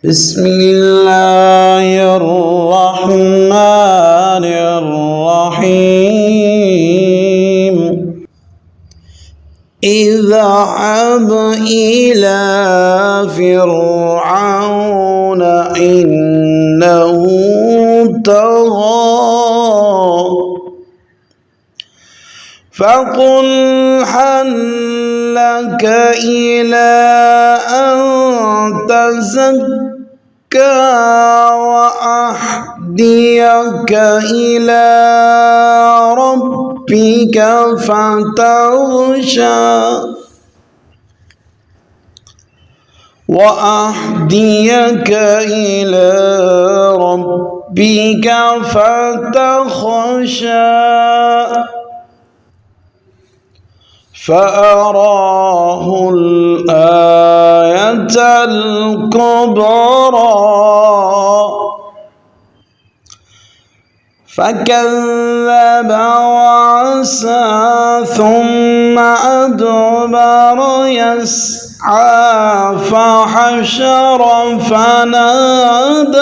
بسم الله الرحمن الرحيم اذهب إلى فرعون إنه طغى فقل هل لك إلى أن تزكى وأهديك إلى ربك فتخشى فأراه الآية الكبرى فكذب وعصى ثم أدبر يسعى فحشر فنادى